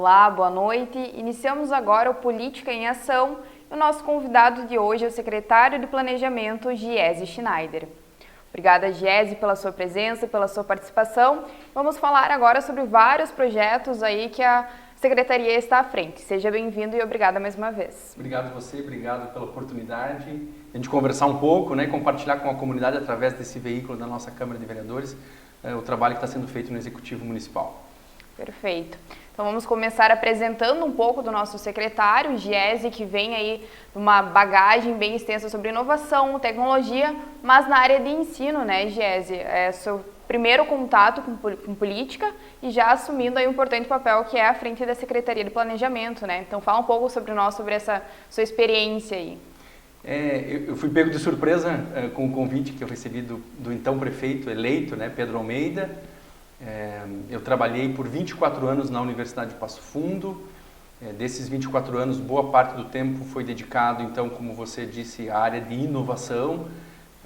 Olá, boa noite. Iniciamos agora o Política em Ação e o nosso convidado de hoje é o secretário de Planejamento, Giese Schneider. Obrigada, Giese, pela sua presença, pela sua participação. Vamos falar agora sobre vários projetos aí que a Secretaria está à frente. Seja bem-vindo e obrigada mais uma vez. Obrigado a você, obrigado pela oportunidade de a gente conversar um pouco, né, compartilhar com a comunidade através desse veículo da nossa Câmara de Vereadores o trabalho que está sendo feito no Executivo Municipal. Perfeito. Então vamos começar apresentando um pouco do nosso secretário, Giese, que vem aí uma bagagem bem extensa sobre inovação, tecnologia, mas na área de ensino, né, Giese? É seu primeiro contato com política e já assumindo aí um importante papel que é à frente da Secretaria de Planejamento, né? Então fala um pouco sobre nós, sobre essa sua experiência aí. Eu fui pego de surpresa com o convite que eu recebi do então prefeito eleito, né, Pedro Almeida. Eu trabalhei por 24 anos na Universidade de Passo Fundo. Desses 24 anos, boa parte do tempo foi dedicado, então, como você disse, à área de inovação,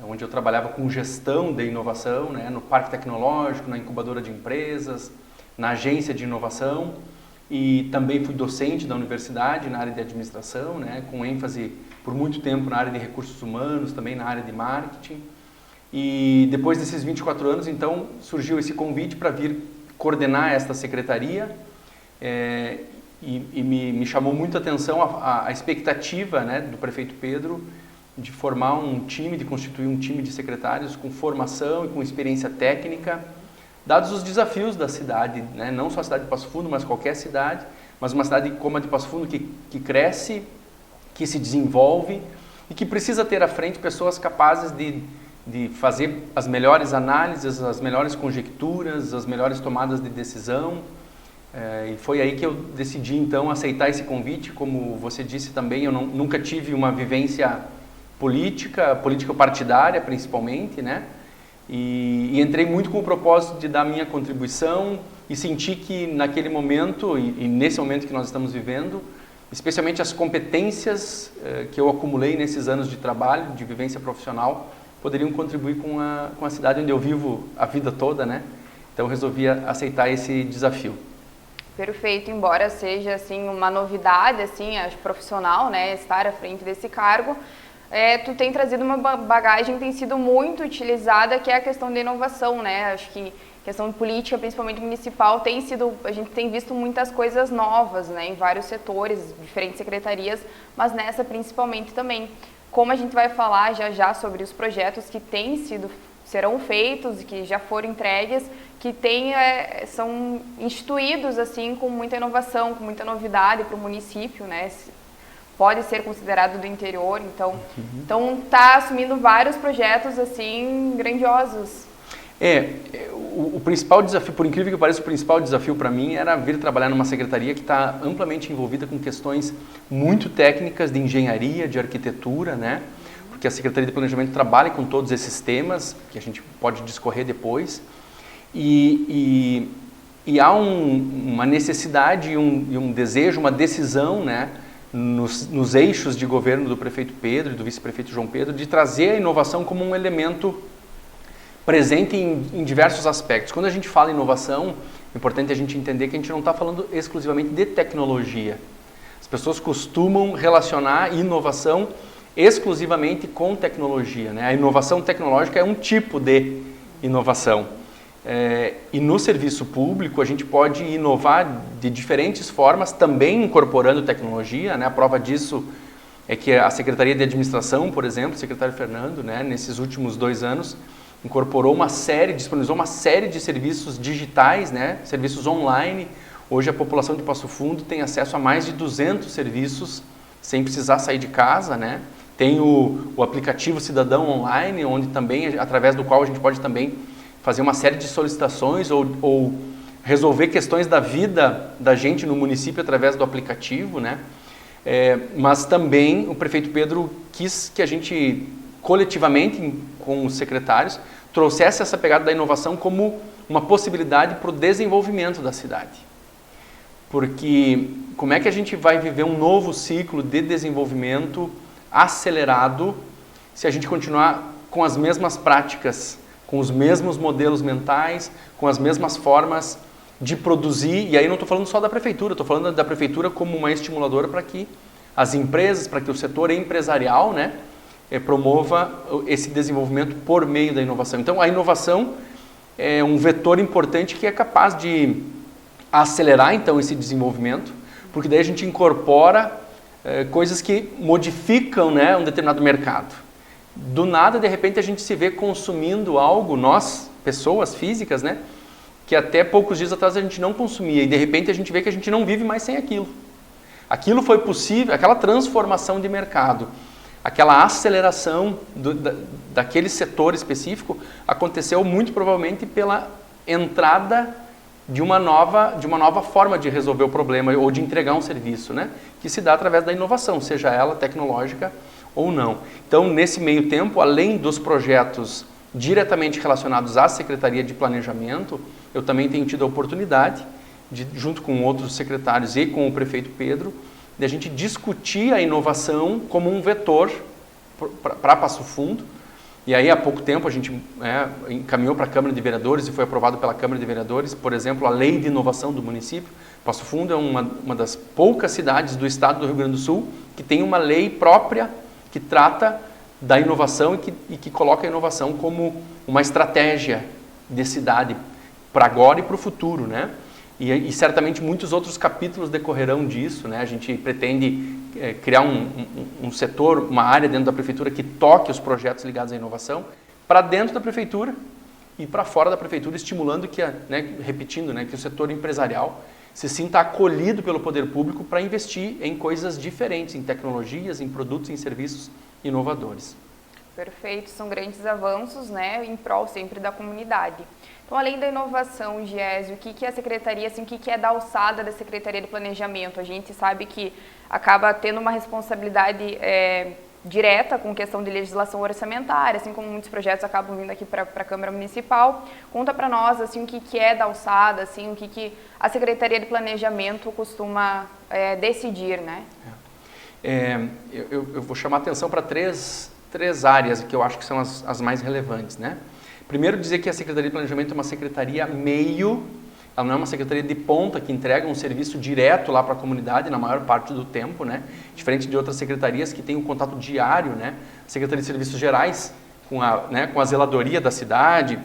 onde eu trabalhava com gestão de inovação, né, no Parque Tecnológico, na incubadora de empresas, na agência de inovação, e também fui docente da universidade na área de administração, né, com ênfase por muito tempo na área de recursos humanos, também na área de marketing. E depois desses 24 anos, então, surgiu esse convite para vir coordenar esta secretaria e me chamou muito a atenção a expectativa, né, do prefeito Pedro de formar um time, de constituir um time de secretários com formação e com experiência técnica, dados os desafios da cidade, né, não só a cidade de Passo Fundo, mas qualquer cidade, mas uma cidade como a de Passo Fundo que cresce, que se desenvolve e que precisa ter à frente pessoas capazes de fazer as melhores análises, as melhores conjecturas, as melhores tomadas de decisão. E foi aí que eu decidi, então, aceitar esse convite. Como você disse também, eu nunca tive uma vivência política partidária, principalmente, né? E entrei muito com o propósito de dar minha contribuição e senti que naquele momento, e nesse momento que nós estamos vivendo, especialmente as competências que eu acumulei nesses anos de trabalho, de vivência profissional, poderiam contribuir com a cidade onde eu vivo a vida toda, né? Então resolvi aceitar esse desafio. Perfeito, embora seja assim uma novidade, assim, acho profissional, né, estar à frente desse cargo, tu tem trazido uma bagagem que tem sido muito utilizada, que é a questão da inovação, né? Acho que questão de política, principalmente municipal, a gente tem visto muitas coisas novas, né, em vários setores, diferentes secretarias, mas nessa principalmente também. Como a gente vai falar já sobre os projetos que serão feitos, que já foram entregues, que são instituídos assim com muita inovação, com muita novidade para o município, né? Pode ser considerado do interior, então está assumindo vários projetos assim grandiosos. O principal desafio, por incrível que pareça, o principal desafio para mim era vir trabalhar numa secretaria que está amplamente envolvida com questões muito técnicas de engenharia, de arquitetura, né? Porque a Secretaria de Planejamento trabalha com todos esses temas, que a gente pode discorrer depois, e há uma necessidade e um desejo, uma decisão, né, nos eixos de governo do prefeito Pedro e do vice-prefeito João Pedro, de trazer a inovação como um elemento presente em diversos aspectos. Quando a gente fala em inovação, é importante a gente entender que a gente não está falando exclusivamente de tecnologia. As pessoas costumam relacionar inovação exclusivamente com tecnologia, né? A inovação tecnológica é um tipo de inovação. E no serviço público a gente pode inovar de diferentes formas, também incorporando tecnologia, né? A prova disso é que a Secretaria de Administração, por exemplo, o secretário Fernando, né, nesses últimos 2 anos, disponibilizou uma série de serviços digitais, né, serviços online. Hoje a população de Passo Fundo tem acesso a mais de 200 serviços sem precisar sair de casa, né? Tem o aplicativo Cidadão Online, onde também, através do qual a gente pode também fazer uma série de solicitações ou resolver questões da vida da gente no município através do aplicativo, né? Mas também o prefeito Pedro quis que a gente, coletivamente, com os secretários, trouxesse essa pegada da inovação como uma possibilidade para o desenvolvimento da cidade. Porque como é que a gente vai viver um novo ciclo de desenvolvimento acelerado se a gente continuar com as mesmas práticas, com os mesmos modelos mentais, com as mesmas formas de produzir, e aí não estou falando só da prefeitura, estou falando da prefeitura como uma estimuladora para que as empresas, para que o setor empresarial, né, promova esse desenvolvimento por meio da inovação. Então, a inovação é um vetor importante que é capaz de acelerar, então, esse desenvolvimento, porque daí a gente incorpora coisas que modificam, né, um determinado mercado. Do nada, de repente, a gente se vê consumindo algo, nós, pessoas físicas, né, que até poucos dias atrás a gente não consumia, e de repente a gente vê que a gente não vive mais sem aquilo. Aquilo foi possível, aquela transformação de mercado, aquela aceleração daquele setor específico aconteceu muito provavelmente pela entrada de uma nova forma de resolver o problema ou de entregar um serviço, né? Que se dá através da inovação, seja ela tecnológica ou não. Então, nesse meio tempo, além dos projetos diretamente relacionados à Secretaria de Planejamento, eu também tenho tido a oportunidade, junto com outros secretários e com o prefeito Pedro, de a gente discutir a inovação como um vetor para Passo Fundo. E aí, há pouco tempo, a gente encaminhou para a Câmara de Vereadores e foi aprovado pela Câmara de Vereadores, por exemplo, a Lei de Inovação do município. Passo Fundo é uma das poucas cidades do estado do Rio Grande do Sul que tem uma lei própria que trata da inovação e que coloca a inovação como uma estratégia de cidade para agora e para o futuro, né? E certamente muitos outros capítulos decorrerão disso, né? A gente pretende criar um setor, uma área dentro da prefeitura que toque os projetos ligados à inovação para dentro da prefeitura e para fora da prefeitura, estimulando que, repetindo, né, que o setor empresarial se sinta acolhido pelo poder público para investir em coisas diferentes, em tecnologias, em produtos, em serviços inovadores. Perfeito, são grandes avanços, né, em prol sempre da comunidade. Então, além da inovação, Giésio, o que é a Secretaria, assim, o que é da alçada da Secretaria de Planejamento? A gente sabe que acaba tendo uma responsabilidade direta com questão de legislação orçamentária, assim como muitos projetos acabam vindo aqui para a Câmara Municipal. Conta para nós, assim, o que é da alçada, assim, o que a Secretaria de Planejamento costuma decidir, né? Eu vou chamar a atenção para três áreas que eu acho que são as mais relevantes, né? Primeiro, dizer que a Secretaria de Planejamento é uma secretaria meio, ela não é uma secretaria de ponta que entrega um serviço direto lá para a comunidade na maior parte do tempo, né? Diferente de outras secretarias que têm um contato diário, né? A Secretaria de Serviços Gerais com a zeladoria da cidade,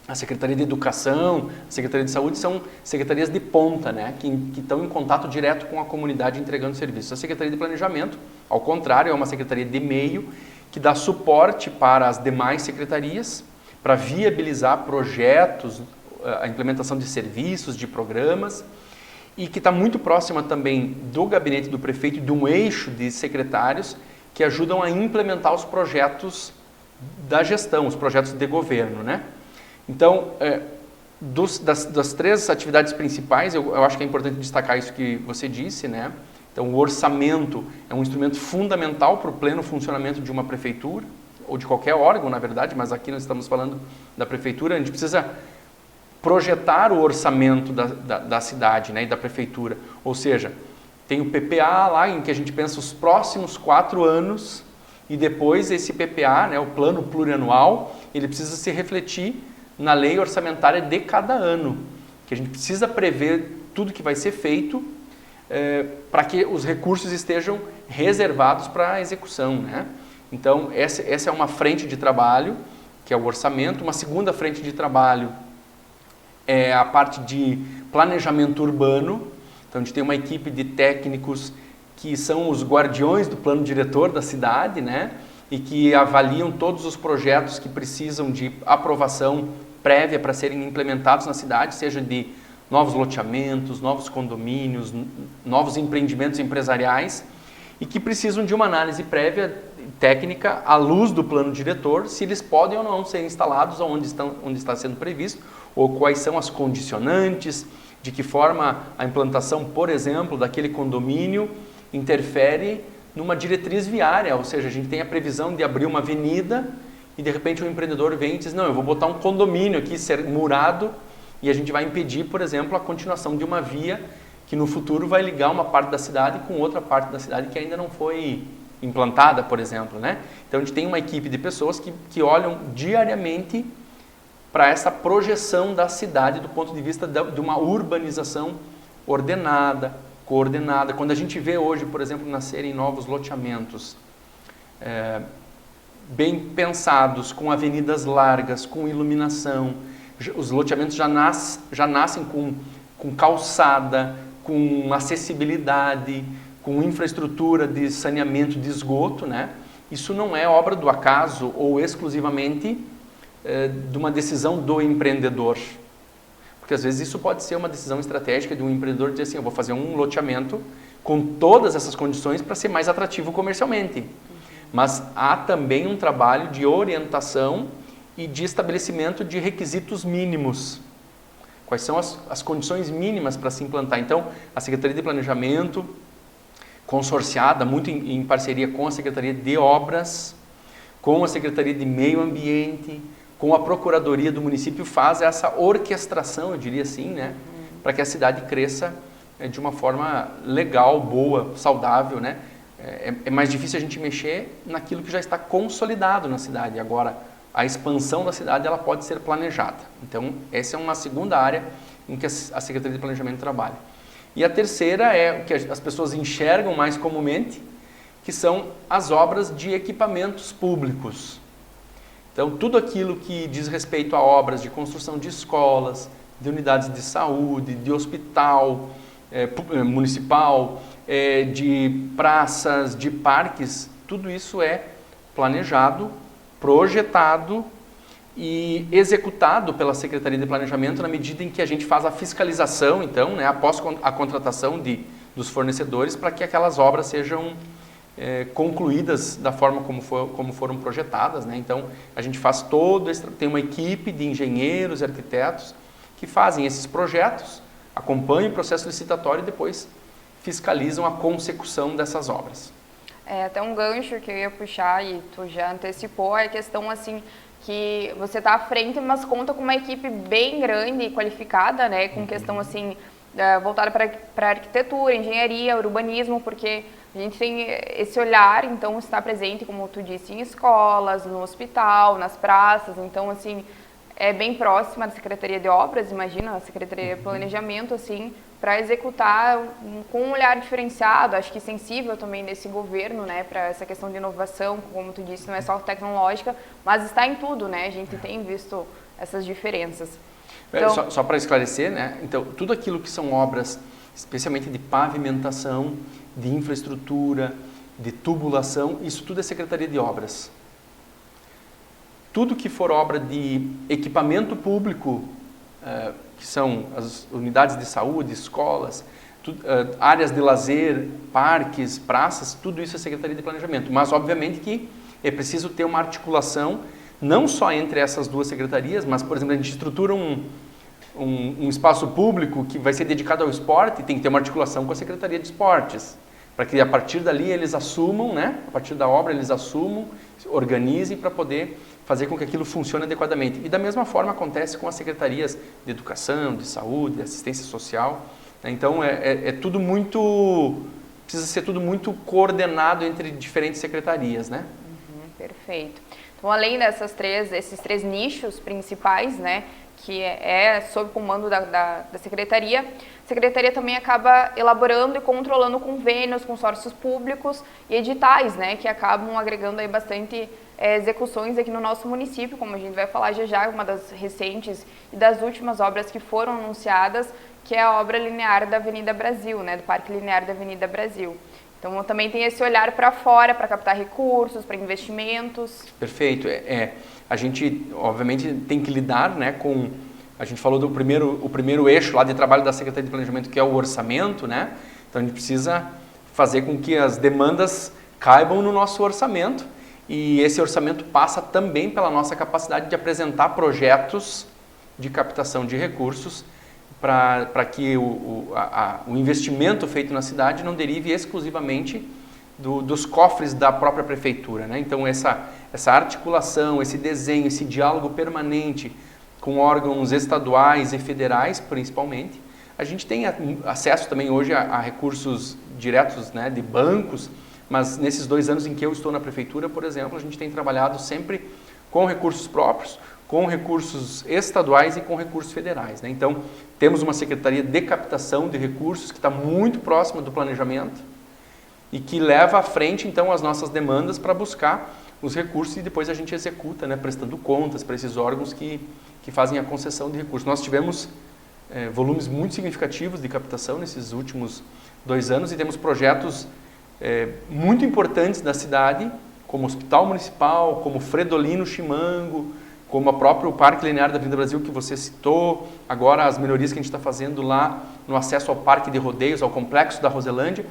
a Secretaria de Educação, a Secretaria de Saúde são secretarias de ponta, né? Que estão em contato direto com a comunidade entregando serviços. A Secretaria de Planejamento, ao contrário, é uma secretaria de meio que dá suporte para as demais secretarias, para viabilizar projetos, a implementação de serviços, de programas, e que está muito próxima também do gabinete do prefeito e de um eixo de secretários que ajudam a implementar os projetos da gestão, os projetos de governo, né? Então, das três atividades principais, eu acho que é importante destacar isso que você disse, né? Então, o orçamento é um instrumento fundamental para o pleno funcionamento de uma prefeitura, ou de qualquer órgão, na verdade, mas aqui nós estamos falando da prefeitura. A gente precisa projetar o orçamento da cidade, né, e da prefeitura. Ou seja, tem o PPA lá em que a gente pensa os próximos 4 anos e depois esse PPA, né, o plano plurianual, ele precisa se refletir na lei orçamentária de cada ano, que a gente precisa prever tudo que vai ser feito para que os recursos estejam reservados para a execução, né? Então, essa é uma frente de trabalho, que é o orçamento. Uma segunda frente de trabalho é a parte de planejamento urbano. Então, a gente tem uma equipe de técnicos que são os guardiões do plano diretor da cidade, né? E que avaliam todos os projetos que precisam de aprovação prévia para serem implementados na cidade, seja de novos loteamentos, novos condomínios, novos empreendimentos empresariais, e que precisam de uma análise prévia técnica à luz do plano diretor, se eles podem ou não ser instalados onde está sendo previsto, ou quais são as condicionantes, de que forma a implantação, por exemplo, daquele condomínio interfere numa diretriz viária, ou seja, a gente tem a previsão de abrir uma avenida e de repente um empreendedor vem e diz, não, eu vou botar um condomínio aqui murado e a gente vai impedir, por exemplo, a continuação de uma via que no futuro vai ligar uma parte da cidade com outra parte da cidade que ainda não foi implantada, por exemplo, né? Então a gente tem uma equipe de pessoas que olham diariamente para essa projeção da cidade do ponto de vista de uma urbanização ordenada, coordenada. Quando a gente vê hoje, por exemplo, nascerem novos loteamentos bem pensados, com avenidas largas, com iluminação, os loteamentos já nascem com calçada, com acessibilidade, com infraestrutura de saneamento de esgoto, né? Isso não é obra do acaso ou exclusivamente de uma decisão do empreendedor. Porque às vezes isso pode ser uma decisão estratégica de um empreendedor dizer assim, eu vou fazer um loteamento com todas essas condições para ser mais atrativo comercialmente. Mas há também um trabalho de orientação e de estabelecimento de requisitos mínimos. Quais são as condições mínimas para se implantar? Então, a Secretaria de Planejamento, consorciada, muito em parceria com a Secretaria de Obras, com a Secretaria de Meio Ambiente, com a Procuradoria do município, faz essa orquestração, eu diria assim, né? Para que a cidade cresça de uma forma legal, boa, saudável, né? É mais difícil a gente mexer naquilo que já está consolidado na cidade. Agora, a expansão da cidade ela pode ser planejada. Então, essa é uma segunda área em que a Secretaria de Planejamento trabalha. E a terceira é o que as pessoas enxergam mais comumente, que são as obras de equipamentos públicos. Então, tudo aquilo que diz respeito a obras de construção de escolas, de unidades de saúde, de hospital municipal, de praças, de parques, tudo isso é planejado, projetado e executado pela Secretaria de Planejamento na medida em que a gente faz a fiscalização, então, né, após a contratação dos fornecedores, para que aquelas obras sejam concluídas da forma como foram projetadas, né? Então, a gente faz tem uma equipe de engenheiros e arquitetos que fazem esses projetos, acompanham o processo licitatório e depois fiscalizam a consecução dessas obras. Até um gancho que eu ia puxar e tu já antecipou, é a questão assim que você está à frente, mas conta com uma equipe bem grande e qualificada, né, com questão assim voltada para arquitetura, engenharia, urbanismo, porque a gente tem esse olhar, então está presente, como tu disse, em escolas, no hospital, nas praças, então assim é bem próxima da Secretaria de Obras, imagina, a Secretaria de Planejamento, assim, para executar com um olhar diferenciado, acho que sensível também desse governo, né, para essa questão de inovação, como tu disse, não é só tecnológica, mas está em tudo, né, a gente tem visto essas diferenças. Então, só para esclarecer, né, então, tudo aquilo que são obras, especialmente de pavimentação, de infraestrutura, de tubulação, isso tudo é Secretaria de Obras. Tudo que for obra de equipamento público, que são as unidades de saúde, escolas, áreas de lazer, parques, praças, tudo isso é Secretaria de Planejamento. Mas, obviamente, que é preciso ter uma articulação, não só entre essas duas secretarias, mas, por exemplo, a gente estrutura um espaço público que vai ser dedicado ao esporte, tem que ter uma articulação com a Secretaria de Esportes, para que a partir dali eles assumam, né? A partir da obra eles assumam, organizem para poder fazer com que aquilo funcione adequadamente. E da mesma forma acontece com as secretarias de educação, de saúde, de assistência social. Né? Então tudo muito, precisa ser tudo muito coordenado entre diferentes secretarias, né? Perfeito. Então, além desses três nichos principais, né, que é sob comando da Secretaria, a Secretaria também acaba elaborando e controlando convênios, consórcios públicos e editais, né, que acabam agregando aí bastante execuções aqui no nosso município, como a gente vai falar já, uma das recentes e das últimas obras que foram anunciadas, que é a obra linear da Avenida Brasil, né, do Parque Linear da Avenida Brasil. Então, também tem esse olhar para fora, para captar recursos, para investimentos. Perfeito. A gente, obviamente, tem que lidar, né, com... A gente falou do primeiro eixo lá de trabalho da Secretaria de Planejamento, que é o orçamento, né? Então, a gente precisa fazer com que as demandas caibam no nosso orçamento. E esse orçamento passa também pela nossa capacidade de apresentar projetos de captação de recursos para que o investimento feito na cidade não derive exclusivamente dos cofres da própria prefeitura, né? Então, essa articulação, esse desenho, esse diálogo permanente com órgãos estaduais e federais, principalmente. A gente tem acesso também hoje a recursos diretos, né, de bancos, mas nesses 2 anos em que eu estou na prefeitura, por exemplo, a gente tem trabalhado sempre com recursos próprios, com recursos estaduais e com recursos federais, né? Então, temos uma Secretaria de Captação de Recursos que está muito próxima do planejamento e que leva à frente, então, as nossas demandas para buscar os recursos e depois a gente executa, né, prestando contas para esses órgãos que fazem a concessão de recursos. Nós tivemos volumes muito significativos de captação nesses últimos 2 anos e temos projetos muito importantes da cidade, como o Hospital Municipal, como Fredolino Chimango, como o próprio Parque Linear da Avenida Brasil que você citou, agora as melhorias que a gente está fazendo lá no acesso ao Parque de Rodeios, ao Complexo da Roselândia,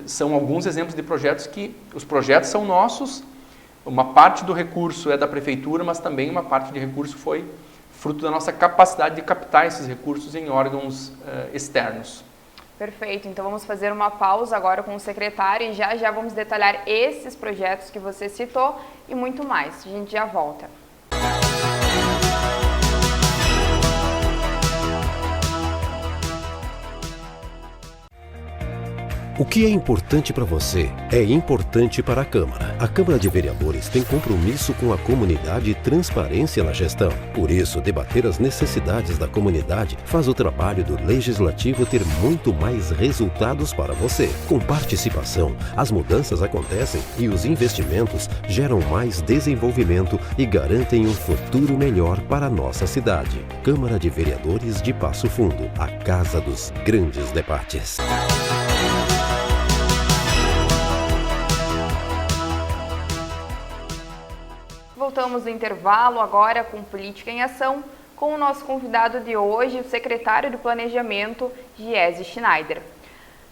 são alguns exemplos de projetos que os projetos são nossos, uma parte do recurso é da Prefeitura, mas também uma parte de recurso foi fruto da nossa capacidade de captar esses recursos em órgãos externos. Perfeito, então vamos fazer uma pausa agora com o secretário e já vamos detalhar esses projetos que você citou e muito mais. A gente já volta. O que é importante para você é importante para a Câmara. A Câmara de Vereadores tem compromisso com a comunidade e transparência na gestão. Por isso, debater as necessidades da comunidade faz o trabalho do Legislativo ter muito mais resultados para você. Com participação, as mudanças acontecem e os investimentos geram mais desenvolvimento e garantem um futuro melhor para a nossa cidade. Câmara de Vereadores de Passo Fundo, a casa dos grandes debates. Voltamos no intervalo agora com Política em Ação, com o nosso convidado de hoje, o secretário de Planejamento, Giese Schneider.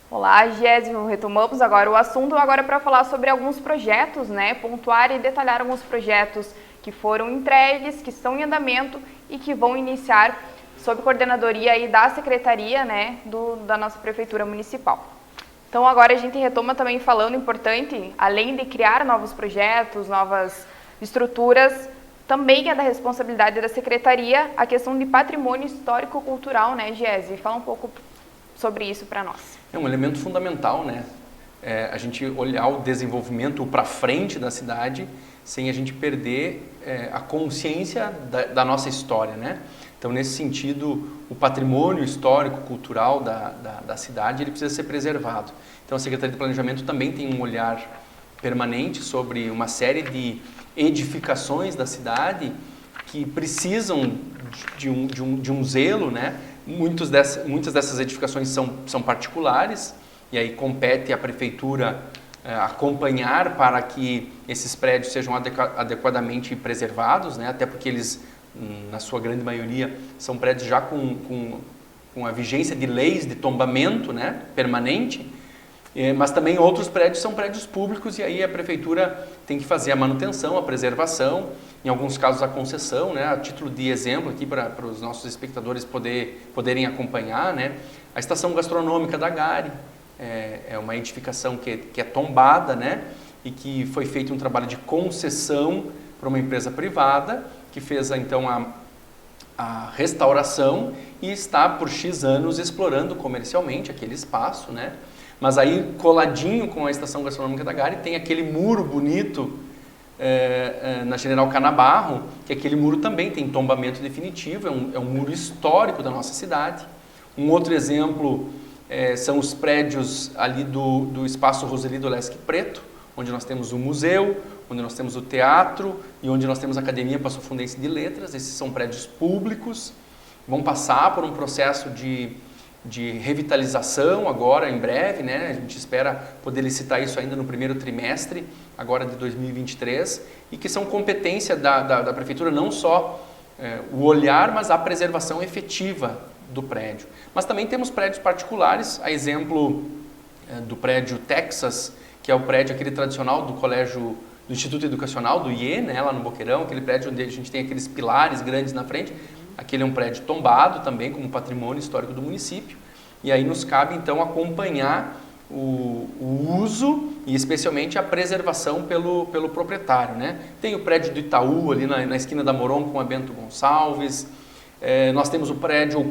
Olá, Giese, retomamos agora o assunto para falar sobre alguns projetos, né? Pontuar e detalhar alguns projetos que foram entregues, que estão em andamento e que vão iniciar sob coordenadoria aí da Secretaria, né, da nossa Prefeitura Municipal. Então agora a gente retoma também falando importante, além de criar novos projetos, novas estruturas, também é da responsabilidade da Secretaria a questão de patrimônio histórico-cultural, né, Giese? Fala um pouco sobre isso para nós. É um elemento fundamental, né? A gente olhar o desenvolvimento para frente da cidade sem a gente perder a consciência da nossa história, né? Então, nesse sentido, o patrimônio histórico-cultural da cidade ele precisa ser preservado. Então, a Secretaria de Planejamento também tem um olhar permanente sobre uma série de edificações da cidade que precisam de um zelo, né? Muitas dessas edificações são particulares e aí compete à Prefeitura acompanhar para que esses prédios sejam adequadamente preservados, né? Até porque eles, na sua grande maioria, são prédios já com a vigência de leis de tombamento, né? Permanente. Mas também outros prédios são prédios públicos e aí a Prefeitura tem que fazer a manutenção, a preservação, em alguns casos a concessão, né? A título de exemplo aqui para os nossos espectadores poderem acompanhar, né? A estação gastronômica da Gare é uma edificação que é tombada, né? E que foi feito um trabalho de concessão para uma empresa privada que fez então a restauração e está por X anos explorando comercialmente aquele espaço, né? Mas aí, coladinho com a estação gastronômica da Gare, tem aquele muro bonito na General Canabarro, que aquele muro também tem tombamento definitivo, é um muro histórico da nossa cidade. Um outro exemplo são os prédios ali do Espaço Roseli do Lesque Preto, onde nós temos o museu, onde nós temos o teatro e onde nós temos a Academia Passo Fundense de Letras. Esses são prédios públicos, vão passar por um processo de revitalização agora, em breve, né? A gente espera poder licitar isso ainda no primeiro trimestre, agora de 2023, e que são competência da Prefeitura não só o olhar, mas a preservação efetiva do prédio. Mas também temos prédios particulares, a exemplo do prédio Texas, que é o prédio aquele tradicional do colégio, do Instituto Educacional, do IE, né? Lá no Boqueirão, aquele prédio onde a gente tem aqueles pilares grandes na frente. Aquele é um prédio tombado também como patrimônio histórico do município e aí nos cabe então acompanhar o uso e especialmente a preservação pelo proprietário, né? Tem o prédio do Itaú ali na esquina da Moron com a Bento Gonçalves, nós temos o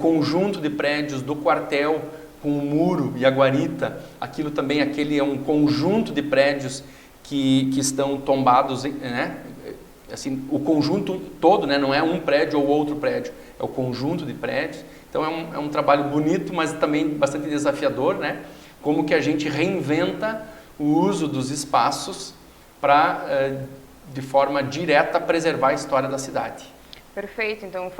conjunto de prédios do quartel com o muro e a guarita, aquele é um conjunto de prédios que estão tombados, né? assim, o conjunto todo, né? Não é um prédio ou outro prédio, é o conjunto de prédios. Então é um trabalho bonito, mas também bastante desafiador, né? Como que a gente reinventa o uso dos espaços para, de forma direta, preservar a história da cidade. Perfeito, então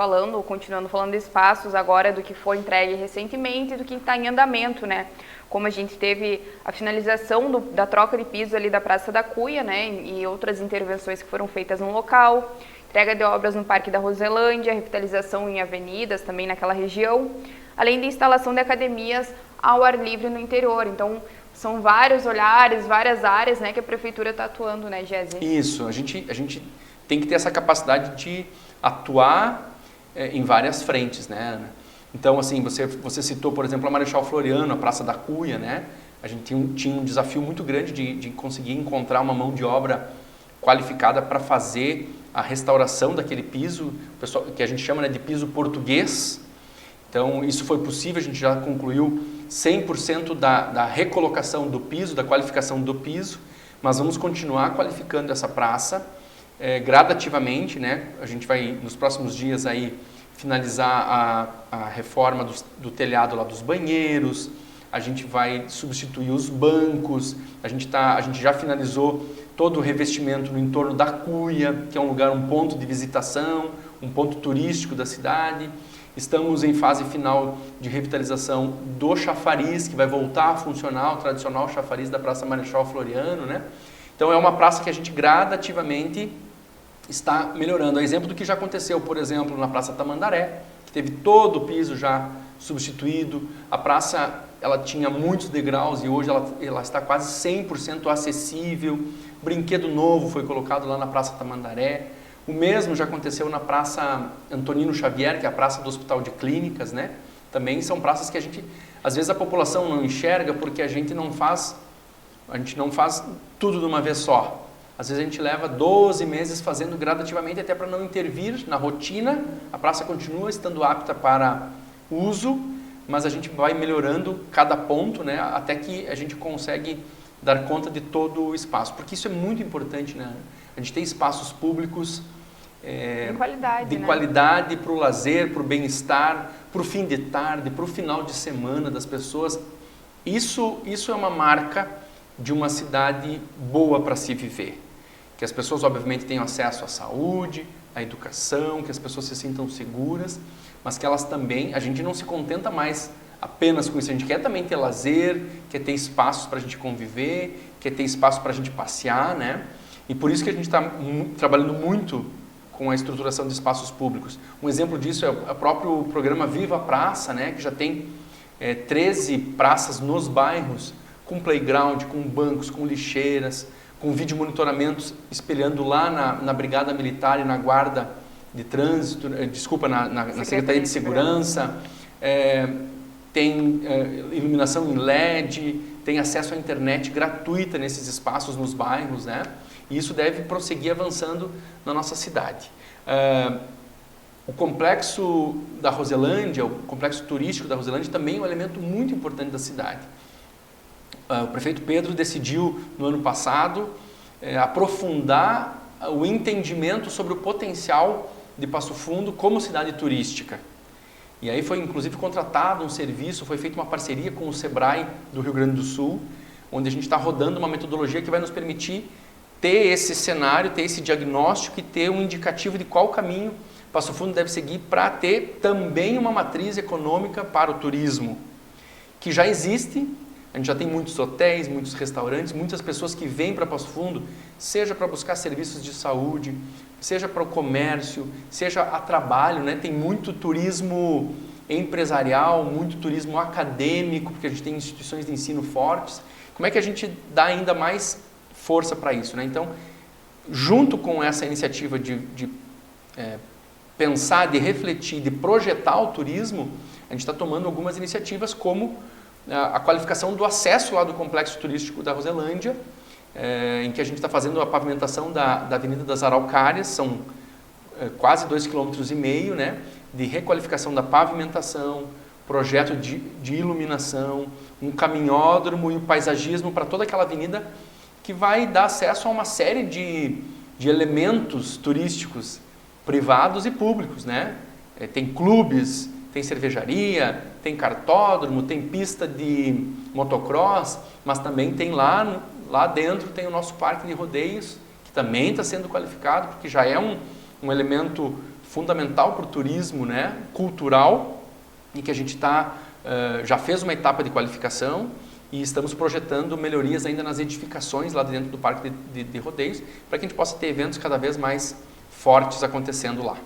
continuando falando de espaços agora do que foi entregue recentemente e do que está em andamento, né? Como a gente teve a finalização da troca de piso ali da Praça da Cuia, né? E outras intervenções que foram feitas no local, entrega de obras no Parque da Roselândia, revitalização em avenidas também naquela região, além de instalação de academias ao ar livre no interior. Então, são vários olhares, várias áreas, né, que a Prefeitura está atuando, né, Gési? Isso, a gente tem que ter essa capacidade de atuar em várias frentes, né? Então, assim, você citou, por exemplo, a Marechal Floriano, a Praça da Cuia, né? A gente tinha um desafio muito grande de conseguir encontrar uma mão de obra qualificada para fazer a restauração daquele piso, pessoal, que a gente chama, né, de piso português. Então, isso foi possível, a gente já concluiu 100% da recolocação do piso, da qualificação do piso, mas vamos continuar qualificando essa praça gradativamente, né? A gente vai, nos próximos dias, aí, finalizar a reforma do telhado lá dos banheiros, a gente vai substituir os bancos, a gente já finalizou todo o revestimento no entorno da Cuia, que é um ponto de visitação, um ponto turístico da cidade. Estamos em fase final de revitalização do chafariz, que vai voltar a funcionar, o tradicional chafariz da Praça Marechal Floriano, né? Então é uma praça que a gente gradativamente está melhorando. É exemplo do que já aconteceu, por exemplo, na Praça Tamandaré, que teve todo o piso já substituído. A praça, ela tinha muitos degraus e hoje ela está quase 100% acessível. Brinquedo novo foi colocado lá na Praça Tamandaré. O mesmo já aconteceu na Praça Antonino Xavier, que é a Praça do Hospital de Clínicas, né? Também são praças que às vezes a população não enxerga porque a gente não faz tudo de uma vez só. Às vezes a gente leva 12 meses fazendo gradativamente até para não intervir na rotina. A praça continua estando apta para uso, mas a gente vai melhorando cada ponto, né? Até que a gente consegue dar conta de todo o espaço. Porque isso é muito importante, né? A gente tem espaços públicos de qualidade para o lazer, para o bem-estar, para o fim de tarde, para o final de semana das pessoas. Isso é uma marca de uma cidade boa para se viver. Que as pessoas, obviamente, tenham acesso à saúde, à educação, que as pessoas se sintam seguras, mas que elas também, a gente não se contenta mais apenas com isso, a gente quer também ter lazer, quer ter espaços para a gente conviver, quer ter espaço para a gente passear, né? E por isso que a gente está trabalhando muito com a estruturação de espaços públicos. Um exemplo disso é o próprio programa Viva Praça, né? Que já tem 13 praças nos bairros, com playground, com bancos, com lixeiras, com vídeo monitoramentos espelhando lá na Brigada Militar e na Guarda de Trânsito, na Secretaria de Segurança, tem iluminação em LED, tem acesso à internet gratuita nesses espaços nos bairros, né? E isso deve prosseguir avançando na nossa cidade. O complexo da Roselândia, o complexo turístico da Roselândia também é um elemento muito importante da cidade. O prefeito Pedro decidiu, no ano passado, aprofundar o entendimento sobre o potencial de Passo Fundo como cidade turística. E aí foi, inclusive, contratado um serviço, foi feita uma parceria com o Sebrae do Rio Grande do Sul, onde a gente está rodando uma metodologia que vai nos permitir ter esse cenário, ter esse diagnóstico e ter um indicativo de qual caminho Passo Fundo deve seguir para ter também uma matriz econômica para o turismo, que já existe. A gente já tem muitos hotéis, muitos restaurantes, muitas pessoas que vêm para Passo Fundo, seja para buscar serviços de saúde, seja para o comércio, seja a trabalho, né? Tem muito turismo empresarial, muito turismo acadêmico, porque a gente tem instituições de ensino fortes. Como é que a gente dá ainda mais força para isso, né? Então, junto com essa iniciativa de pensar, de refletir, de projetar o turismo, a gente está tomando algumas iniciativas como a qualificação do acesso lá do complexo turístico da Roselândia, em que a gente está fazendo a pavimentação da Avenida das Araucárias, são quase 2,5 km, né, de requalificação da pavimentação, projeto de iluminação, um caminhódromo e o paisagismo para toda aquela avenida que vai dar acesso a uma série de elementos turísticos privados e públicos, né? Tem clubes, tem cervejaria, tem cartódromo, tem pista de motocross, mas também tem lá dentro tem o nosso parque de rodeios, que também está sendo qualificado, porque já é um elemento fundamental para o turismo, né, cultural, e que a gente já fez uma etapa de qualificação e estamos projetando melhorias ainda nas edificações lá dentro do parque de rodeios, para que a gente possa ter eventos cada vez mais fortes acontecendo lá.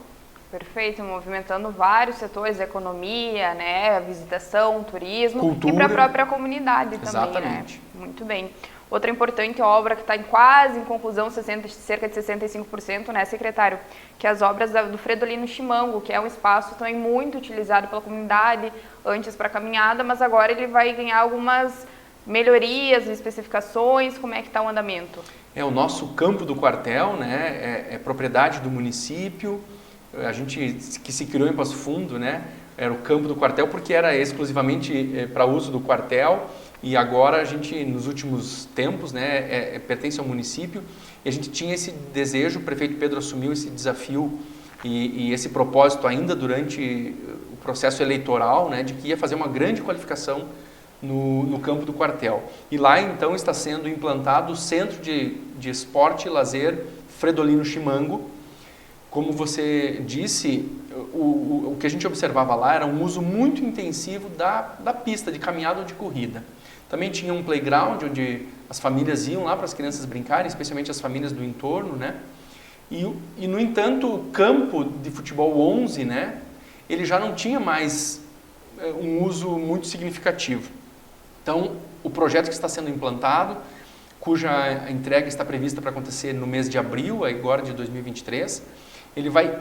Perfeito, movimentando vários setores, economia, né, visitação, turismo, cultura, e para a própria comunidade também, exatamente, né? Muito bem. Outra importante obra que está quase em conclusão, cerca de 65%, né, secretário? Que as obras do Fredolino Chimango, que é um espaço também muito utilizado pela comunidade, antes para caminhada, mas agora ele vai ganhar algumas melhorias, especificações. Como é que está o andamento? O nosso campo do quartel, né, é propriedade do município. A gente que se criou em Passo Fundo, né, era o campo do quartel porque era exclusivamente para uso do quartel. E agora a gente, nos últimos tempos, né, pertence ao município, e a gente tinha esse desejo, o prefeito Pedro assumiu esse desafio e esse propósito ainda durante o processo eleitoral, né, de que ia fazer uma grande qualificação no campo do quartel. E lá então está sendo implantado o Centro de Esporte e Lazer Fredolino Chimango. Como você disse, o que a gente observava lá era um uso muito intensivo da pista de caminhada ou de corrida. Também tinha um playground onde as famílias iam lá para as crianças brincarem, especialmente as famílias do entorno, né? E no entanto, o campo de futebol 11, né, ele já não tinha mais um uso muito significativo. Então, o projeto que está sendo implantado, cuja entrega está prevista para acontecer no mês de abril, agora de 2023, ele vai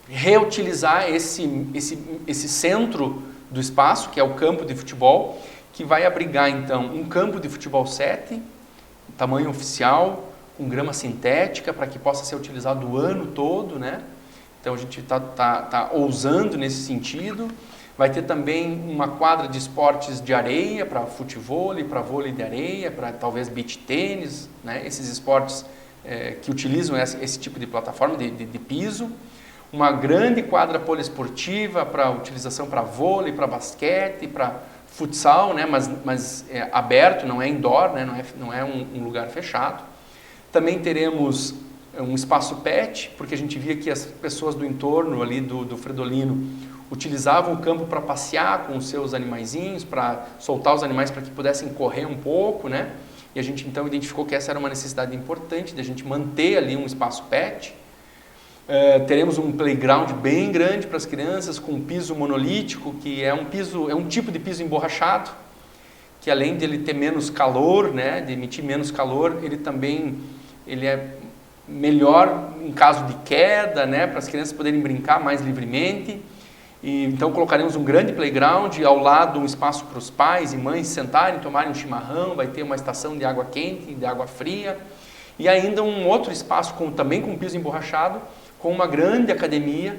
reutilizar esse centro do espaço, que é o campo de futebol, que vai abrigar, então, um campo de futebol 7, tamanho oficial, com grama sintética, para que possa ser utilizado o ano todo, né? Então, a gente está ousando nesse sentido. Vai ter também uma quadra de esportes de areia, para futevôlei, para vôlei de areia, para talvez beach tênis, né? Esses esportes que utilizam esse tipo de plataforma de piso. Uma grande quadra poliesportiva para utilização para vôlei, para basquete, para futsal, né, mas é aberto, não é indoor, né, não é um lugar fechado. Também teremos um espaço pet, porque a gente via que as pessoas do entorno ali do Fredolino utilizavam o campo para passear com os seus animaizinhos, para soltar os animais para que pudessem correr um pouco, né? E a gente então identificou que essa era uma necessidade importante de a gente manter ali um espaço pet. Teremos um playground bem grande para as crianças, com piso monolítico, que é um tipo de piso emborrachado, que além de ele ter menos calor, né, de emitir menos calor, ele é melhor em caso de queda, né, para as crianças poderem brincar mais livremente. E então colocaremos um grande playground, ao lado um espaço para os pais e mães sentarem, tomarem um chimarrão, vai ter uma estação de água quente, de água fria, e ainda um outro espaço também com piso emborrachado, com uma grande academia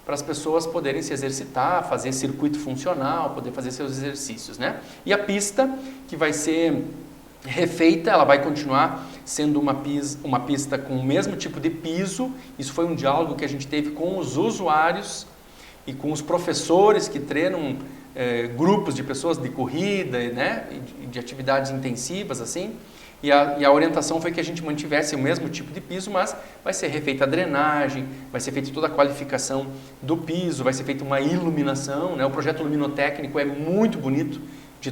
para as pessoas poderem se exercitar, fazer circuito funcional, poder fazer seus exercícios, né? E a pista, que vai ser refeita, ela vai continuar sendo uma pista com o mesmo tipo de piso. Isso foi um diálogo que a gente teve com os usuários e com os professores que treinam grupos de pessoas de corrida, né? E de atividades intensivas, assim. E a orientação foi que a gente mantivesse o mesmo tipo de piso, mas vai ser refeita a drenagem, vai ser feita toda a qualificação do piso, vai ser feita uma iluminação, né? O projeto luminotécnico é muito bonito de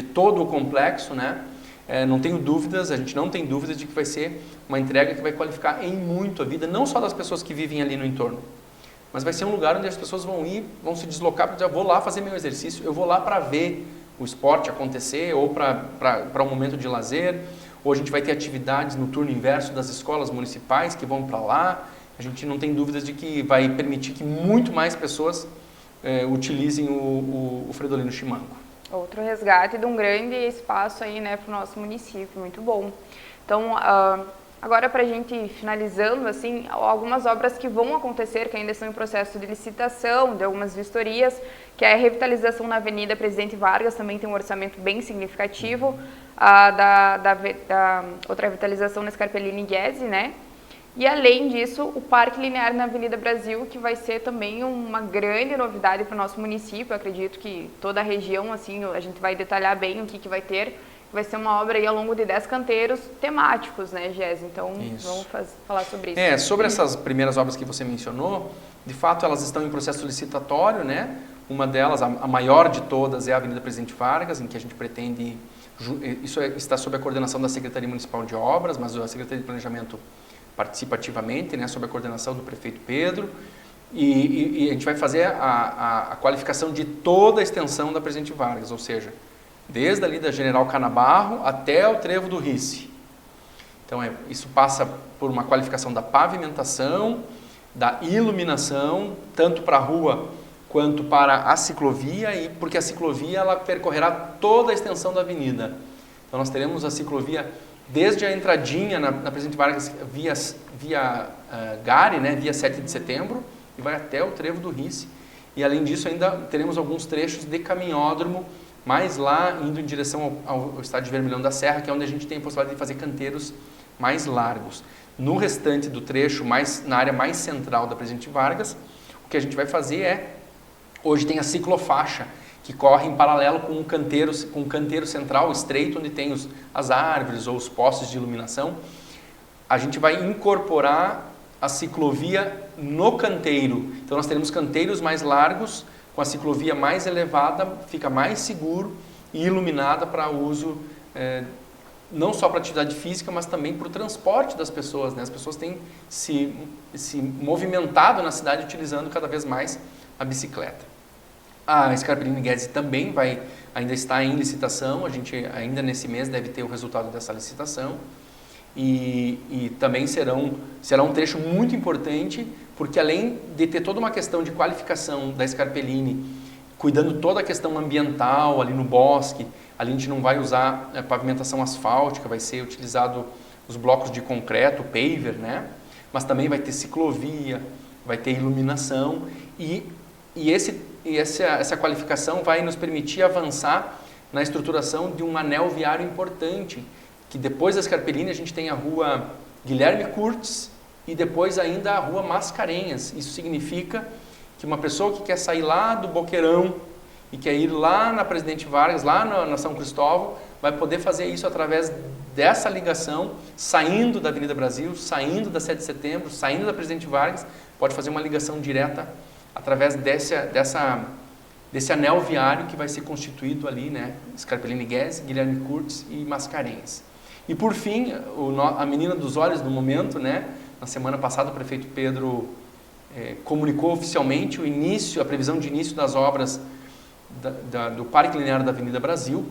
todo o complexo, né? Não tenho dúvidas, a gente não tem dúvidas de que vai ser uma entrega que vai qualificar em muito a vida, não só das pessoas que vivem ali no entorno, mas vai ser um lugar onde as pessoas vão se deslocar para dizer, vou lá fazer meu exercício, eu vou lá para ver o esporte acontecer, ou para um momento de lazer, ou a gente vai ter atividades no turno inverso das escolas municipais que vão para lá. A gente não tem dúvidas de que vai permitir que muito mais pessoas utilizem o Fredolino Chimango. Outro resgate de um grande espaço aí, né, para o nosso município, muito bom. Então, Agora, para a gente ir finalizando, assim, algumas obras que vão acontecer, que ainda estão em processo de licitação, de algumas vistorias, que é a revitalização na Avenida Presidente Vargas, também tem um orçamento bem significativo, da outra revitalização na Scarpellini Guese, né? E além disso, o Parque Linear na Avenida Brasil, que vai ser também uma grande novidade para o nosso município. Eu acredito que toda a região, assim, a gente vai detalhar bem o que vai ter. Vai ser uma obra aí ao longo de 10 canteiros temáticos, né, Gés? Então, vamos falar sobre isso. Sobre essas primeiras obras que você mencionou, de fato elas estão em processo licitatório, né? Uma delas, a maior de todas, é a Avenida Presidente Vargas, em que a gente pretende, isso está sob a coordenação da Secretaria Municipal de Obras, mas a Secretaria de Planejamento participa ativamente, né, sob a coordenação do prefeito Pedro, e a gente vai fazer a qualificação de toda a extensão da Presidente Vargas, ou seja, desde ali da General Canabarro até o Trevo do Rice. Então, isso passa por uma qualificação da pavimentação, da iluminação, tanto para a rua quanto para a ciclovia, e porque a ciclovia ela percorrerá toda a extensão da avenida. Então, nós teremos a ciclovia desde a entradinha na Presidente Vargas via Gare, né, via 7 de setembro, e vai até o Trevo do Rice. E, além disso, ainda teremos alguns trechos de caminhódromo, mais lá, indo em direção ao estádio de Vermelhão da Serra, que é onde a gente tem a possibilidade de fazer canteiros mais largos. No restante do trecho, na área mais central da Presidente Vargas, o que a gente vai fazer hoje tem a ciclofaixa, que corre em paralelo com um canteiro central estreito, onde tem as árvores ou os postes de iluminação. A gente vai incorporar a ciclovia no canteiro. Então, nós teremos canteiros mais largos, com a ciclovia mais elevada, fica mais seguro e iluminada para uso, não só para atividade física, mas também para o transporte das pessoas, né? As pessoas têm se movimentado na cidade utilizando cada vez mais a bicicleta. A Scarpellini Guese também ainda está em licitação, a gente ainda nesse mês deve ter o resultado dessa licitação. E também será um trecho muito importante, porque além de ter toda uma questão de qualificação da Scarpellini, cuidando toda a questão ambiental ali no bosque, ali a gente não vai usar pavimentação asfáltica, vai ser utilizado os blocos de concreto, paver, né? Mas também vai ter ciclovia, vai ter iluminação essa qualificação vai nos permitir avançar na estruturação de um anel viário importante, que depois da Scarpellini a gente tem a rua Guilherme Curtis e depois ainda a rua Mascarenhas. Isso significa que uma pessoa que quer sair lá do Boqueirão e quer ir lá na Presidente Vargas, lá na São Cristóvão, vai poder fazer isso através dessa ligação, saindo da Avenida Brasil, saindo da 7 de setembro, saindo da Presidente Vargas, pode fazer uma ligação direta através desse anel viário que vai ser constituído ali, né? Scarpellini Guese, Guilherme Curtis e Mascarenhas. E por fim, a menina dos olhos do momento, né? Na semana passada o prefeito Pedro comunicou oficialmente a previsão de início das obras do Parque Linear da Avenida Brasil.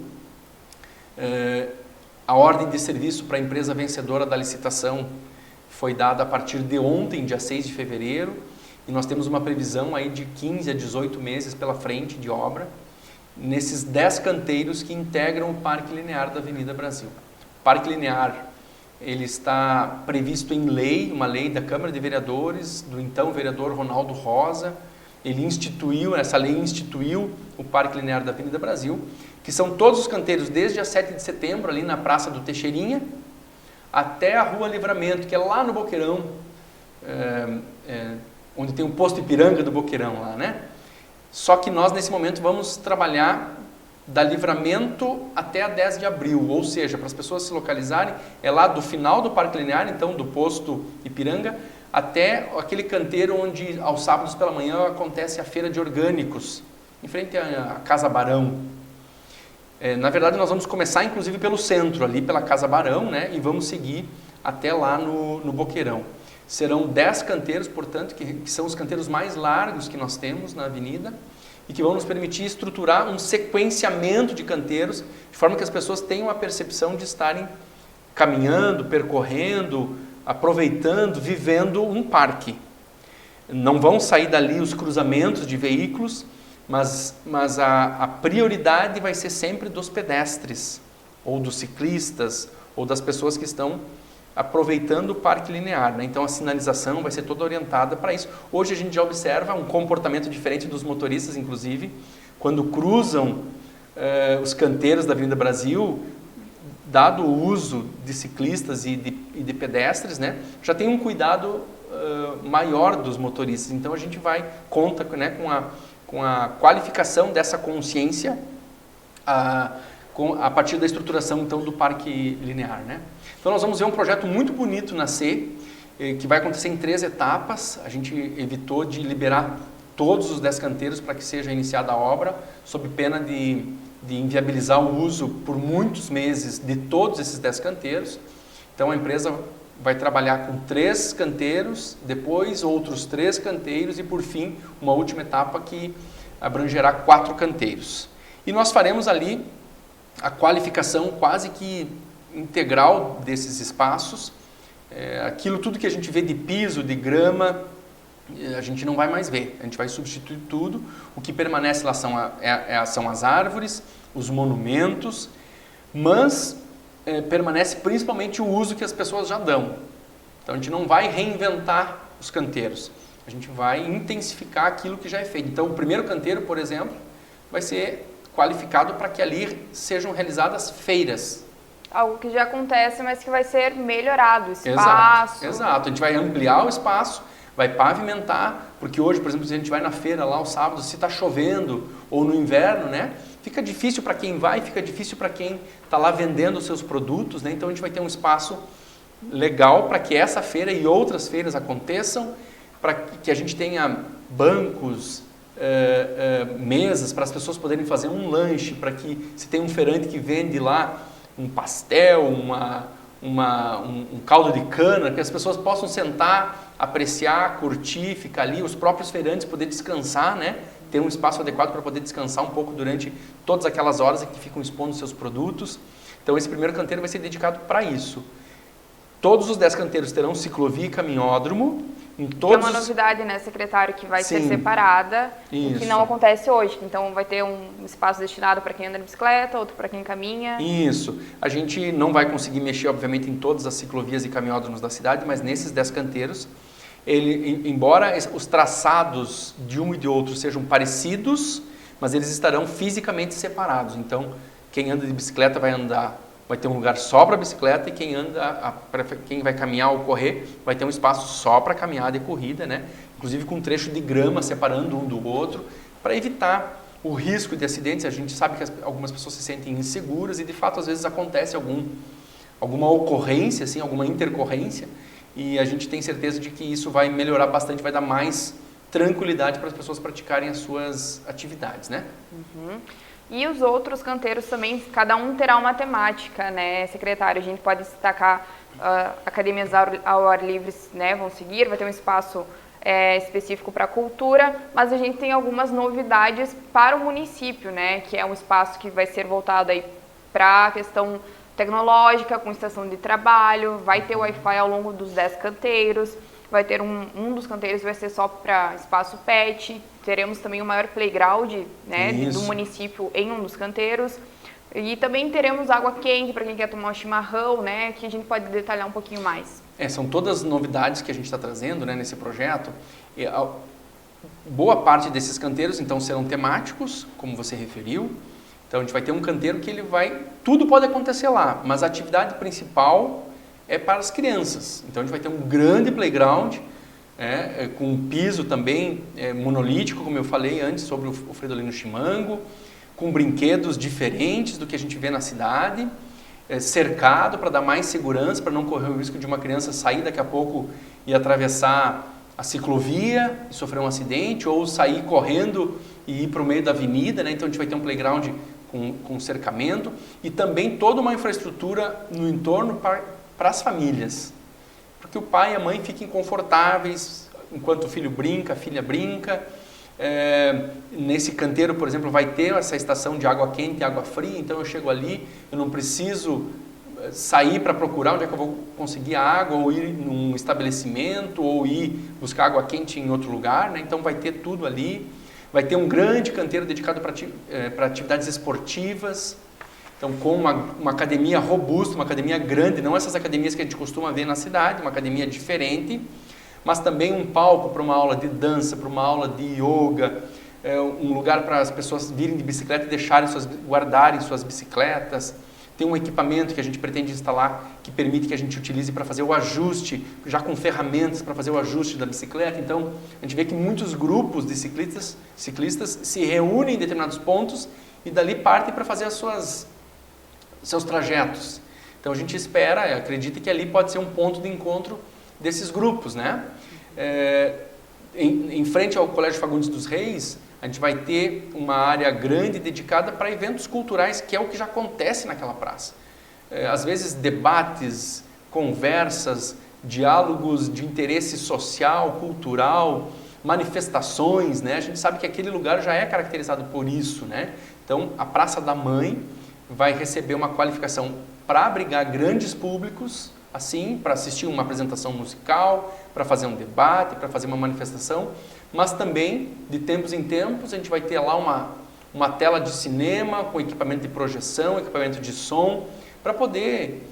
A ordem de serviço para a empresa vencedora da licitação foi dada a partir de ontem, dia 6 de fevereiro, e nós temos uma previsão aí de 15 a 18 meses pela frente de obra, nesses 10 canteiros que integram o Parque Linear da Avenida Brasil. O Parque Linear, ele está previsto em lei, uma lei da Câmara de Vereadores, do então vereador Ronaldo Rosa. Essa lei instituiu o Parque Linear da Avenida Brasil, que são todos os canteiros desde a 7 de setembro, ali na Praça do Teixeirinha, até a Rua Livramento, que é lá no Boqueirão, onde tem o posto Ipiranga do Boqueirão lá, né? Só que nós, nesse momento, vamos trabalhar da Livramento até a 10 de abril, ou seja, para as pessoas se localizarem, é lá do final do Parque Linear, então, do posto Ipiranga, até aquele canteiro onde, aos sábados pela manhã, acontece a feira de orgânicos, em frente à Casa Barão. Na verdade, nós vamos começar, inclusive, pelo centro, ali pela Casa Barão, né? E vamos seguir até lá no Boqueirão. Serão 10 canteiros, portanto, que são os canteiros mais largos que nós temos na avenida e que vão nos permitir estruturar um sequenciamento de canteiros, de forma que as pessoas tenham a percepção de estarem caminhando, percorrendo, aproveitando, vivendo um parque. Não vão sair dali os cruzamentos de veículos, mas a prioridade vai ser sempre dos pedestres, ou dos ciclistas, ou das pessoas que estão aproveitando o parque linear, né? Então a sinalização vai ser toda orientada para isso. Hoje a gente já observa um comportamento diferente dos motoristas, inclusive, quando cruzam os canteiros da Avenida Brasil, dado o uso de ciclistas e de pedestres, né? Já tem um cuidado maior dos motoristas. Então a gente conta, né, com a qualificação dessa consciência a partir da estruturação então do parque linear, né? Então nós vamos ver um projeto muito bonito nascer, que vai acontecer em 3 etapas. A gente evitou de liberar todos os 10 canteiros para que seja iniciada a obra, sob pena de inviabilizar o uso por muitos meses de todos esses 10 canteiros. Então a empresa vai trabalhar com 3 canteiros, depois outros 3 canteiros e por fim uma última etapa que abrangerá 4 canteiros. E nós faremos ali a qualificação quase que integral desses espaços. Tudo que a gente vê de piso, de grama, a gente não vai mais ver. A gente vai substituir tudo. O que permanece lá são as árvores, os monumentos, mas permanece principalmente o uso que as pessoas já dão. Então a gente não vai reinventar os canteiros. A gente vai intensificar aquilo que já é feito. Então o primeiro canteiro, por exemplo, vai ser qualificado para que ali sejam realizadas feiras. Algo que já acontece, mas que vai ser melhorado, espaço. Exato. A gente vai ampliar o espaço, vai pavimentar, porque hoje, por exemplo, se a gente vai na feira lá, o sábado, se está chovendo, ou no inverno, né, fica difícil para quem vai, fica difícil para quem está lá vendendo os seus produtos, né, então a gente vai ter um espaço legal para que essa feira e outras feiras aconteçam, para que a gente tenha bancos, mesas para as pessoas poderem fazer um lanche, para que se tem um feirante que vende lá um pastel, um caldo de cana, que as pessoas possam sentar, apreciar, curtir, ficar ali, os próprios feirantes poder descansar, né? Ter um espaço adequado para poder descansar um pouco durante todas aquelas horas em que ficam expondo seus produtos. Então esse primeiro canteiro vai ser dedicado para isso. Todos os 10 canteiros terão ciclovia e caminhódromo. Que é uma novidade, né, secretário, que vai ser separada e que não acontece hoje. Então vai ter um espaço destinado para quem anda de bicicleta, outro para quem caminha. Isso. A gente não vai conseguir mexer, obviamente, em todas as ciclovias e caminhódromos da cidade, mas nesses 10 canteiros, embora os traçados de um e de outro sejam parecidos, mas eles estarão fisicamente separados. Então, quem anda de bicicleta vai ter um lugar só para bicicleta e quem vai caminhar ou correr vai ter um espaço só para caminhada e corrida, né? Inclusive com um trecho de grama separando um do outro, para evitar o risco de acidentes. A gente sabe que algumas pessoas se sentem inseguras e de fato às vezes acontece alguma ocorrência, assim, alguma intercorrência, e a gente tem certeza de que isso vai melhorar bastante, vai dar mais tranquilidade para as pessoas praticarem as suas atividades, né? Uhum. E os outros canteiros também, cada um terá uma temática, né, secretário? A gente pode destacar academias ao ar livre, né, vão seguir, vai ter um espaço específico para cultura, mas a gente tem algumas novidades para o município, né, que é um espaço que vai ser voltado aí para a questão tecnológica, com estação de trabalho, vai ter Wi-Fi ao longo dos 10 canteiros, vai ter um dos canteiros vai ser só para espaço pet, teremos também o maior playground, né, do município em um dos canteiros, e também teremos água quente para quem quer tomar um chimarrão, né, que a gente pode detalhar um pouquinho mais. São todas novidades que a gente está trazendo, né, nesse projeto. Boa parte desses canteiros, então, serão temáticos, como você referiu. Então, a gente vai ter um canteiro que tudo pode acontecer lá, mas a atividade principal é para as crianças. Então, a gente vai ter um grande playground, com um piso também monolítico, como eu falei antes, sobre o Fredolino Chimango, com brinquedos diferentes do que a gente vê na cidade, cercado para dar mais segurança, para não correr o risco de uma criança sair daqui a pouco e atravessar a ciclovia e sofrer um acidente, ou sair correndo e ir para o meio da avenida, né? Então a gente vai ter um playground com cercamento e também toda uma infraestrutura no entorno para as famílias, para que o pai e a mãe fiquem confortáveis enquanto o filho brinca, a filha brinca. Nesse canteiro, por exemplo, vai ter essa estação de água quente e água fria, então eu chego ali, eu não preciso sair para procurar onde é que eu vou conseguir a água, ou ir num estabelecimento, ou ir buscar água quente em outro lugar, né? Então vai ter tudo ali, vai ter um grande canteiro dedicado para atividades esportivas, Então, com uma academia robusta, uma academia grande, não essas academias que a gente costuma ver na cidade, uma academia diferente, mas também um palco para uma aula de dança, para uma aula de yoga, um lugar para as pessoas virem de bicicleta e guardarem suas bicicletas. Tem um equipamento que a gente pretende instalar que permite que a gente utilize para fazer o ajuste, já com ferramentas para fazer o ajuste da bicicleta. Então, a gente vê que muitos grupos de ciclistas se reúnem em determinados pontos e dali partem para fazer seus trajetos. Então, a gente acredita que ali pode ser um ponto de encontro desses grupos, né? Em frente ao Colégio Fagundes dos Reis, a gente vai ter uma área grande dedicada para eventos culturais, que é o que já acontece naquela praça. Às vezes, debates, conversas, diálogos de interesse social, cultural, manifestações, né? A gente sabe que aquele lugar já é caracterizado por isso, né? Então, a Praça da Mãe vai receber uma qualificação para abrigar grandes públicos, assim, para assistir uma apresentação musical, para fazer um debate, para fazer uma manifestação, mas também, de tempos em tempos, a gente vai ter lá uma tela de cinema com equipamento de projeção, equipamento de som, para poder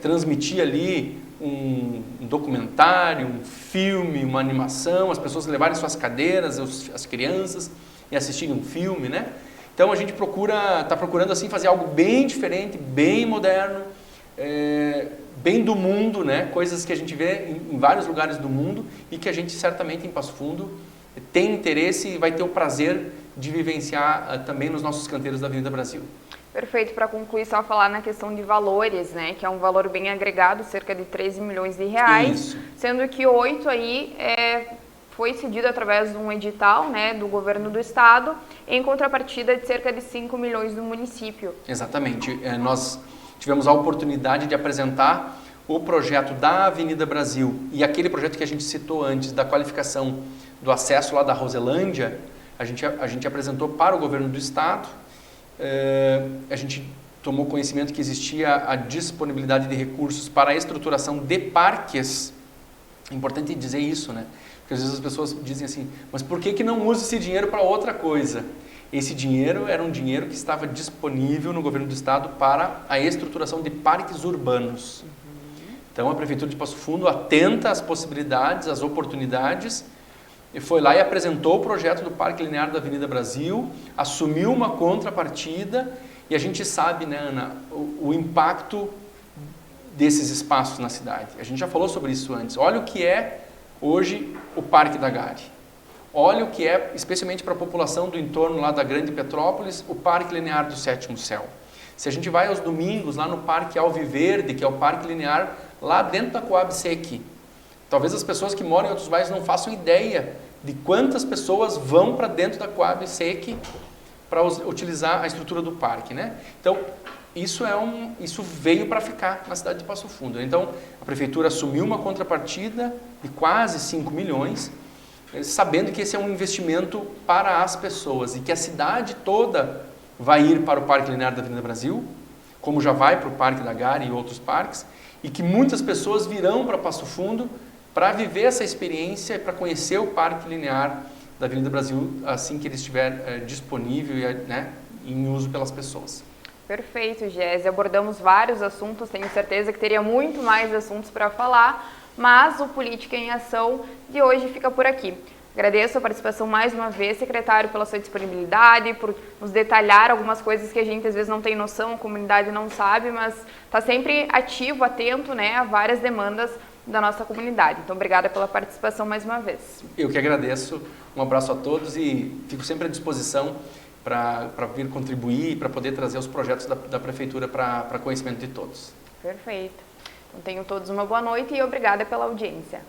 transmitir ali um documentário, um filme, uma animação, as pessoas levarem suas cadeiras, as crianças, e assistirem um filme, né? Então a gente está procurando assim fazer algo bem diferente, bem moderno, bem do mundo, né? Coisas que a gente vê em vários lugares do mundo e que a gente certamente em Passo Fundo tem interesse e vai ter o prazer de vivenciar também nos nossos canteiros da Avenida Brasil. Perfeito. Para concluir, só falar na questão de valores, né? Que é um valor bem agregado, cerca de 13 milhões de reais, Isso. Sendo que 8 aí foi cedido através de um edital, né, do governo do estado, em contrapartida de cerca de 5 milhões do município. Exatamente. Nós tivemos a oportunidade de apresentar o projeto da Avenida Brasil e aquele projeto que a gente citou antes, da qualificação do acesso lá da Roselândia, a gente apresentou para o governo do estado. A gente tomou conhecimento que existia a disponibilidade de recursos para a estruturação de parques. É importante dizer isso, né? Porque às vezes as pessoas dizem assim, mas por que não usa esse dinheiro para outra coisa? Esse dinheiro era um dinheiro que estava disponível no governo do estado para a estruturação de parques urbanos. Então a Prefeitura de Passo Fundo atenta às possibilidades, às oportunidades, e foi lá e apresentou o projeto do Parque Linear da Avenida Brasil, assumiu uma contrapartida e a gente sabe, né, Ana, o impacto desses espaços na cidade. A gente já falou sobre isso antes. Olha o que é hoje o Parque da Gare. Olha o que é, especialmente para a população do entorno lá da Grande Petrópolis, o Parque Linear do Sétimo Céu. Se a gente vai aos domingos lá no Parque Alviverde, que é o Parque Linear lá dentro da Coab Sec, talvez as pessoas que moram em outros bairros não façam ideia de quantas pessoas vão para dentro da Coab Sec para utilizar a estrutura do parque, né? Então, isso veio para ficar na cidade de Passo Fundo. Então, a Prefeitura assumiu uma contrapartida de quase 5 milhões, sabendo que esse é um investimento para as pessoas e que a cidade toda vai ir para o Parque Linear da Avenida Brasil, como já vai para o Parque da Gare e outros parques, e que muitas pessoas virão para Passo Fundo para viver essa experiência e para conhecer o Parque Linear da Avenida Brasil assim que ele estiver disponível e, né, em uso pelas pessoas. Perfeito, Gésia. Abordamos vários assuntos, tenho certeza que teria muito mais assuntos para falar, mas o Política em Ação de hoje fica por aqui. Agradeço a participação mais uma vez, secretário, pela sua disponibilidade, por nos detalhar algumas coisas que a gente às vezes não tem noção, a comunidade não sabe, mas está sempre ativo, atento, né, a várias demandas da nossa comunidade. Então, obrigada pela participação mais uma vez. Eu que agradeço, um abraço a todos e fico sempre à disposição para vir contribuir e para poder trazer os projetos da Prefeitura para conhecimento de todos. Perfeito. Então, tenham todos uma boa noite e obrigada pela audiência.